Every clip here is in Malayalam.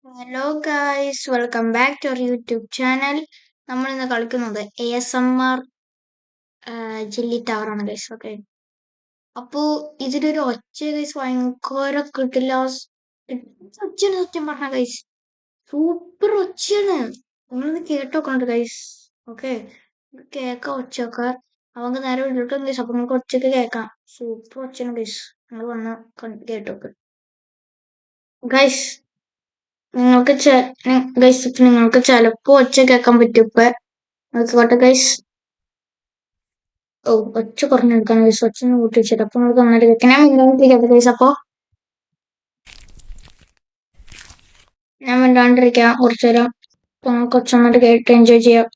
Hello guys, welcome back to our YouTube channel. നമ്മൾ ഇന്ന് കളിക്കുന്നത് ASMR ജില്ലി ടവറാണ് ഗൈസ്. ഓക്കെ, അപ്പോൾ ഇതിലൊരു ഒച്ച ഗൈസ് ഭയങ്കര കിട്ടില്ല ഒച്ചയാണ്. സത്യം പറഞ്ഞ ഗൈസ് സൂപ്പർ ഒച്ചയാണ്. നിങ്ങളിത് കേട്ടോക്കണ്ട് ഗൈസ്. ഓക്കെ, കേൾക്കാം ഒച്ചയൊക്കെ. അവർക്ക് നേരെ വിളിട്ടൊന്നും ഗൈസ്. അപ്പൊ നിങ്ങൾക്ക് ഒച്ചയൊക്കെ കേൾക്കാം. സൂപ്പർ ഒച്ചയാണ് ഗൈസ്. നിങ്ങൾ വന്ന് കേട്ടോക്ക് ഗൈസ്. നിങ്ങൾക്ക് ഗൈസ് നിങ്ങൾക്ക് ചിലപ്പോ ഒച്ച കേൾക്കാൻ പറ്റും. ഇപ്പൊ നോക്കിക്കോട്ടെ ഗൈസ്. ഓ, ഒച്ച കുറഞ്ഞെടുക്കാൻ ഗൈസ്. ഒച്ച കൂട്ടി വെച്ചിട്ട് അപ്പൊ നിങ്ങൾക്ക് നന്നായിട്ട് കേൾക്കാം. ഞാൻ മിണ്ടാണ്ടിരിക്കാം ഗൈസ്. അപ്പൊ ഞാൻ മിണ്ടാണ്ടിരിക്കാം കുറച്ചു നേരം. അപ്പൊ നമുക്ക് ഒച്ച നന്നായിട്ട് കേട്ട് എൻജോയ് ചെയ്യാം.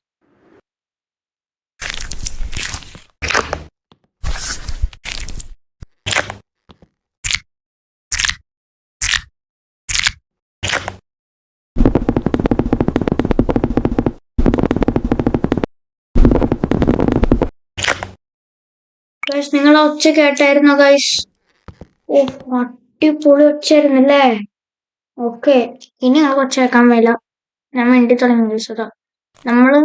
ഗൈസ്, നിങ്ങൾ ഒച്ച കേട്ടായിരുന്നോ ഗൈസ്? ഓ, അടിപൊളി ഒച്ചയായിരുന്നല്ലേ. ഓക്കെ, ഇനി ഞങ്ങൾക്ക് ഒച്ച കേൾക്കാൻ വേല. ഞാൻ വേണ്ടി തുടങ്ങി ഗൈസ്. അതാ നമ്മള്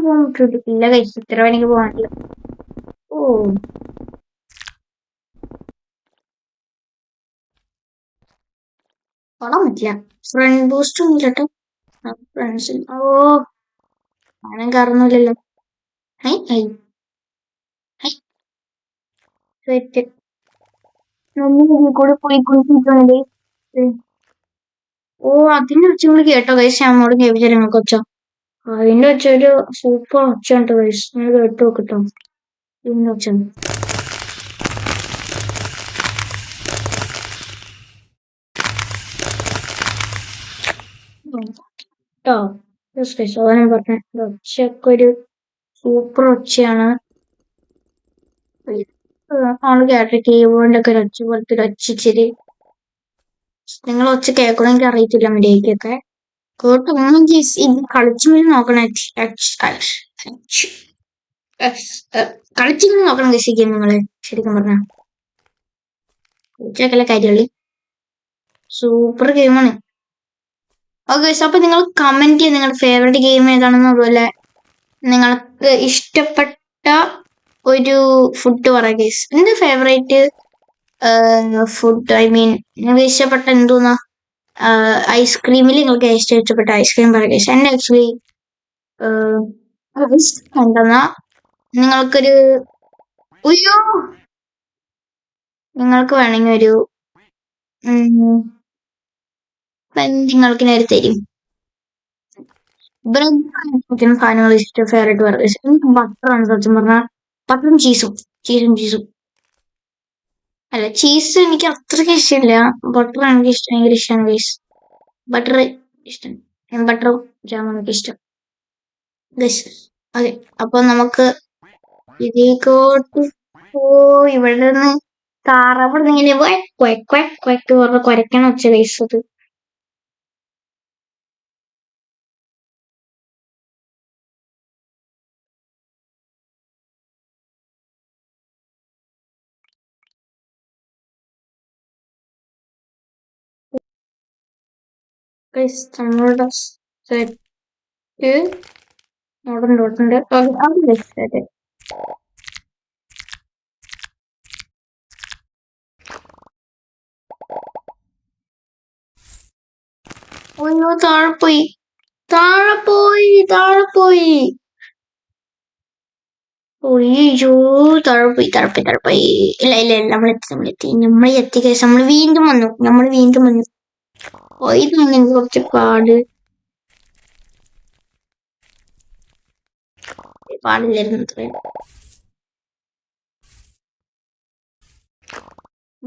പോകാൻ പറ്റില്ല ഗൈസ്. ഇത്ര എനിക്ക് പോകാൻ പറ്റില്ല. ഓ, തൊടാൻ പറ്റില്ല. ഫ്രണ്ട് ബൂസ്റ്റ് ഒന്നും ഇല്ലട്ടോ. ഫ്രണ്ട്സിൽ ഓ, അങ്ങനെ കയറുന്നില്ലല്ലോ. Hi hi hi, set. കൂടെ പോയി കുളിച്ചിട്ടുണ്ട്. ഓ, അതിന്റെ ഒച്ച നിങ്ങൾ കേട്ടോ ഗൈസ്? ഞാൻ അങ്ങോട്ട് കേൾപ്പിച്ചാൽ നിങ്ങൾക്ക് ഒച്ച. അതിന്റെ ഒച്ച ഒരു സൂപ്പർ ഒച്ച ഉണ്ട് ഗൈസ്. നിങ്ങൾ കേട്ട് നോക്കിട്ടോ ഇതിന്റെ ഒച്ച. കേട്ടോ സോദനം പറഞ്ഞ ഒച്ചയൊക്കെ ഒരു സൂപ്പർ ഒച്ചയാണ്. ആണ് കേട്ട കീബോർഡിന്റെ ഒക്കെ ഒരു ഒച്ച പോലത്തെ ഒരു ഒച്ച. ഇച്ചിരി നിങ്ങൾ ഒച്ച കേൾക്കണോ എനിക്ക് അറിയത്തില്ല. മര്യാദക്കൊക്കെ കേട്ടോണെങ്കിൽ ഇത് കളിച്ചു നോക്കണം. കളിച്ചിങ്ങനെ നോക്കണം ഗസിക്കും നിങ്ങള്. ശരിക്കും പറഞ്ഞ ഉച്ചക്കല്ല കരികളി സൂപ്പർ ഗെയിമാണ്. ഓക്കെ, അപ്പൊ നിങ്ങൾ കമന്റ് ചെയ്യുക നിങ്ങളുടെ ഫേവറേറ്റ് ഗെയിം ഏതാണെന്ന്. അതുപോലെ നിങ്ങൾക്ക് ഇഷ്ടപ്പെട്ട ഒരു ഫുഡ് പറയാം ഗൈസ്. എന്റെ ഫേവറേറ്റ് ഫുഡ്, ഐ മീൻ നിങ്ങൾക്ക് ഇഷ്ടപ്പെട്ട എന്തോന്നാ ഐസ്ക്രീമിൽ നിങ്ങൾക്ക് ഏറ്റവും ഇഷ്ടപ്പെട്ട ഐസ്ക്രീം പറയാം ഗൈസ്. എന്റെ ആക്ച്വലി എന്തെന്നാ നിങ്ങൾക്കൊരു ഉയ്യോ നിങ്ങൾക്ക് വേണമെങ്കിൽ ഒരു നിങ്ങൾക്ക് നേരെ തരും. ബ്രെഡ് സാധനങ്ങൾ ഇഷ്ടം ഫേവറേറ്റ് പറയാം. എനിക്ക് ബട്ടറാണ് സത്യം പറഞ്ഞാൽ. ബട്ടറും ചീസും അല്ല, ചീസ് എനിക്ക് അത്രയ്ക്ക് ഇഷ്ടമില്ല. ബട്ടർ എനിക്ക് ഇഷ്ടം, ഭയങ്കര ഇഷ്ടമാണ് ഗൈസ്. ബട്ടർ ഇഷ്ടം, ബട്ടറും ജാമും എനിക്ക് ഇഷ്ടം ഗൈസ്. അതെ, അപ്പൊ നമുക്ക് ഇതിലേക്ക് ഇവിടെ നിന്ന് താറാവ് ഇങ്ങനെ കുരയ്ക്കണം ഒച്ച ഗൈസ്. അത് ഗൈസ് നമ്മളുടെ സെറ്റ് നോട്ടുണ്ട്. അതെ, അയ്യോ താഴെ പോയി. ഒയ്യോ, താഴെ പോയി. ഇല്ല നമ്മളെത്തി കേസ്. നമ്മൾ വീണ്ടും വന്നു. ഇതാണ് എനിക്ക് കുറച്ച് പാടില്ലായിരുന്നു അത്രയും.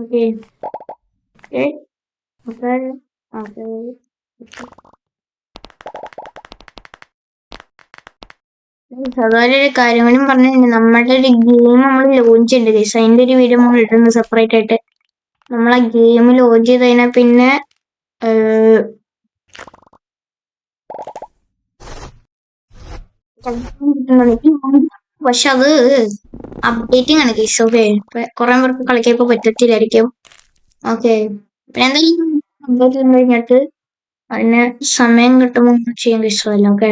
ഓക്കെ, സാധാരണ ഒരു കാര്യം കൂടി പറഞ്ഞിട്ടുണ്ട്. നമ്മളുടെ ഒരു ഗെയിം നമ്മൾ ലോഞ്ച് ചെയ്യുന്നുണ്ട് ഗൈസ്. അതിന്റെ ഒരു വീഡിയോ നമ്മൾ ഇടുന്നു സെപ്പറേറ്റ് ആയിട്ട്. നമ്മൾ ആ ഗെയിം ലോഞ്ച് ചെയ്ത് കഴിഞ്ഞാൽ പിന്നെ പക്ഷെ അത് അപ്ഡേറ്റിംഗ് ആണ് ഗൈസ്. ഓക്കെ, കുറെ പേർക്ക് കളിക്കാൻ ഇപ്പൊ പറ്റത്തില്ലായിരിക്കും. ഓക്കെ. പിന്നെ എന്തെങ്കിലും കംപ്ലീറ്റ് ചെയ്ത് കഴിഞ്ഞിട്ട് അതിന് സമയം കിട്ടുമ്പോൾ ചെയ്യാൻ ഇഷ്ടമല്ല. ഓക്കെ,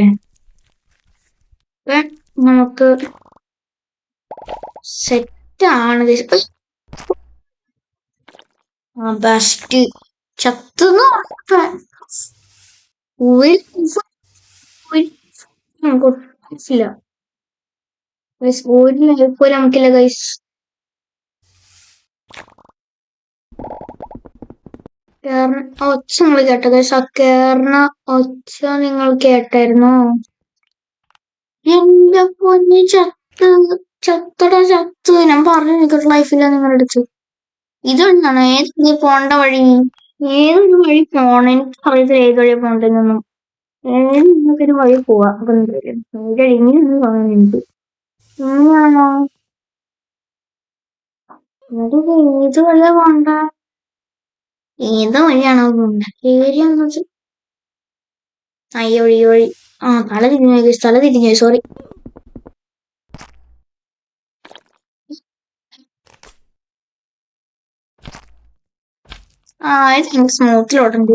നമുക്ക് സെറ്റ് ആണ്. ബെസ്റ്റ് ചത്തുന്നു കുഴപ്പമില്ല. ഒരു ലൈഫ് പോലും നമുക്കില്ല ഗൈസ്. ഒച്ച നിങ്ങൾ കേട്ടോ ഗൈസ്? ആ കേറണ ഒച്ച നിങ്ങൾ കേട്ടായിരുന്നോ? എന്റെ പൊന്നി ചത്തട ചത്ത്. ഞാൻ പറഞ്ഞു നിൽക്കട്ടെ ലൈഫില്ല നിങ്ങളുടെ അടുത്ത്. ഇതെന്താണ് ഏത് പോണ്ട വഴി? ഏതൊരു വഴി പോണ? എനിക്ക് അറിയത്തില്ല ഏത് വഴി പോണ്ടെന്നൊന്നും. ഏതൊരു വഴി പോവാ. അപ്പൊ എന്റെ ഇങ്ങനെയൊന്നും പറയുന്നുണ്ട്. ഇങ്ങനെയാണോ? ഏത് വഴിയാ പോണ്ട? ഏത് വഴിയാണോ പോണ്ട? ഏരിയാന്ന് വെച്ചാൽ ഈ വഴി ഈ വഴി. തല തിരിഞ്ഞു സോറി. എനിക്ക് സ്മൂത്തിലോട്ടുണ്ട്.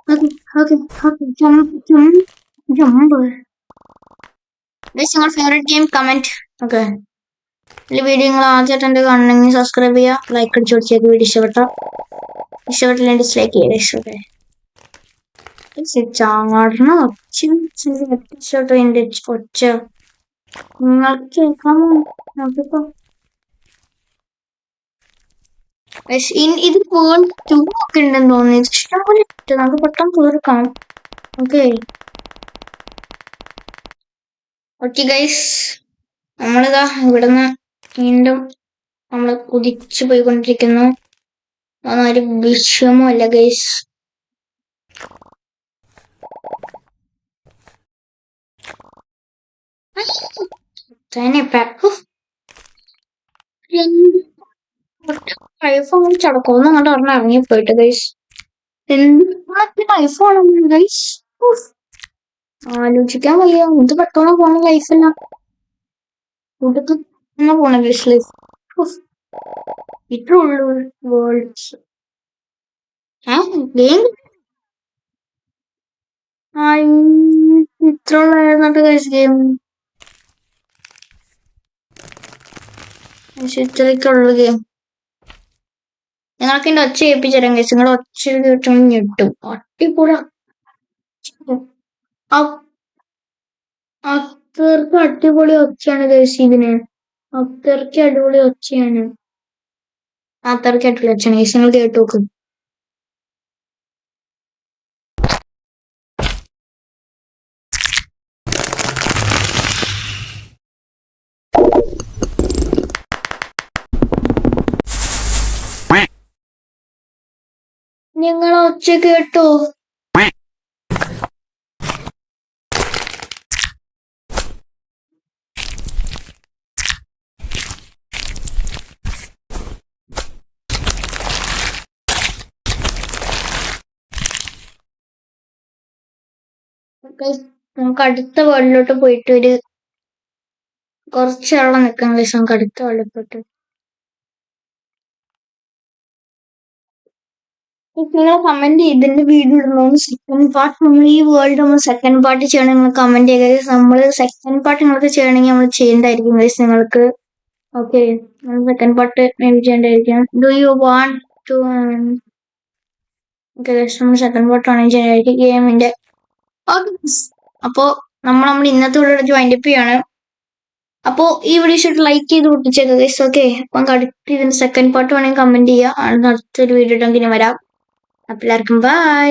നിങ്ങളുടെ ഫേവറേറ്റ് ഗെയിം കമന്റ്. ഓക്കെ, ഈ വീഡിയോ നിങ്ങൾ ആദ്യമായിട്ട് എന്റെ കാണണമെങ്കിൽ സബ്സ്ക്രൈബ് ചെയ്യുക, ലൈക്ക് അടിച്ചു കൊടുത്തേക്ക്. വീഡിയോ ഇഷ്ടപ്പെട്ടില്ല ഡിസ്ലൈക്ക് ചെയ്യുക. ചാടണ ഒച്ച എന്റെ ഒച്ച നിങ്ങൾക്ക് കേൾക്കാമോ? നോക്കിപ്പോ ഇത് വേൾഡ് 2 ഒക്കെ ഉണ്ടെന്ന് തോന്നുന്നു. ഇഷ്ടംപോലെ നമുക്ക് പെട്ടെന്ന് തീർക്കാം. ഓക്കെ ഓക്കെ ഗൈസ്, നമ്മളിതാ ഇവിടുന്ന് വീണ്ടും നമ്മൾ കുതിച്ചു പോയിക്കൊണ്ടിരിക്കുന്നു. അതൊരു വിഷമല്ല ഗൈസ്. ഐഫോൺ ചടക്കോന്ന് അങ്ങോട്ട് പറഞ്ഞ ഇറങ്ങിപ്പോയിട്ട് ഗൈസ്. എന്ത് ഐഫോണാണ് ഗൈസ്? ആലോചിക്കാൻ വയ്യ. ഇത് പെട്ടെന്ന് പോണ ലൈഫല്ല. പോണ ഗൈസ് ലൈഫ്. ഇത്രേ ഉള്ളൂ വേൾഡ്സ്. ഗെയിം ഇത്ര ഉള്ളായിരുന്നോട്ട് ഗൈസ്. ഗെയിം ഇത്രയ്ക്കുള്ളു ഗെയിം. നിങ്ങൾക്ക് എന്റെ ഒച്ച ഏൽപ്പിച്ചേരാം ഗൈസ്. നിങ്ങളുടെ ഒച്ച കിട്ടും ഞെട്ടും. അടിപൊളി. അത്രക്ക് അടിപൊളി ഒച്ചയാണ് ഗൈസ് ഇതിന്. അത്രക്ക് അടിപൊളി ഒച്ചയാണ്. അത്രക്ക് അടിപൊളി ഒച്ചയാണ് ഗൈസ്. നിങ്ങൾ കേട്ടു നോക്കും. നിങ്ങൾ ഒച്ച കേട്ടോ? നമുക്ക് അടുത്ത വേൾഡിലോട്ട് പോയിട്ട് ഒരു കുറച്ചാളെ നിൽക്കാൻ ഗൈസ്. നമുക്ക് അടുത്ത വേൾഡിൽ പോയിട്ട് നിങ്ങൾ കമന്റ് ഇതിന്റെ വീഡിയോ ഇടണമെന്ന്. സെക്കൻഡ് പാർട്ട് നമ്മൾ ഈ വേൾഡ് നമ്മൾ സെക്കൻഡ് പാർട്ട് ചെയ്യണമെങ്കിൽ നിങ്ങൾ കമന്റ് ചെയ്യുക. നമ്മൾ സെക്കൻഡ് പാർട്ട് നിങ്ങൾക്ക് ചെയ്യണമെങ്കിൽ നമ്മൾ ചെയ്യുന്നതായിരിക്കും ഗൈസ് നിങ്ങൾക്ക്. Okay, second part may be ചെയ്യേണ്ടതായിരിക്കും. Do you want to? നമ്മൾ സെക്കൻഡ് പാർട്ട് ആണ് ചെയ്യാനായിരിക്കും ഗെയിമിന്റെ. അപ്പോ നമ്മൾ ഇന്നത്തെ വീഡിയോ വൈൻഡപ്പ് ചെയ്യാണ്. അപ്പോ ഈ വീഡിയോ ഇഷ്ടം ലൈക്ക് ചെയ്ത് പൊട്ടിച്ചേക്കുക ഗൈസ്. ഓക്കെ, അപ്പം അടുത്ത് ഇതിന്റെ സെക്കൻഡ് പാർട്ട് വേണമെങ്കിൽ കമന്റ് ചെയ്യുക. അടുത്തൊരു വീഡിയോ ഇട്ടെങ്കിലും വരാം. അപ്പൊ എല്ലാവർക്കും ബൈ.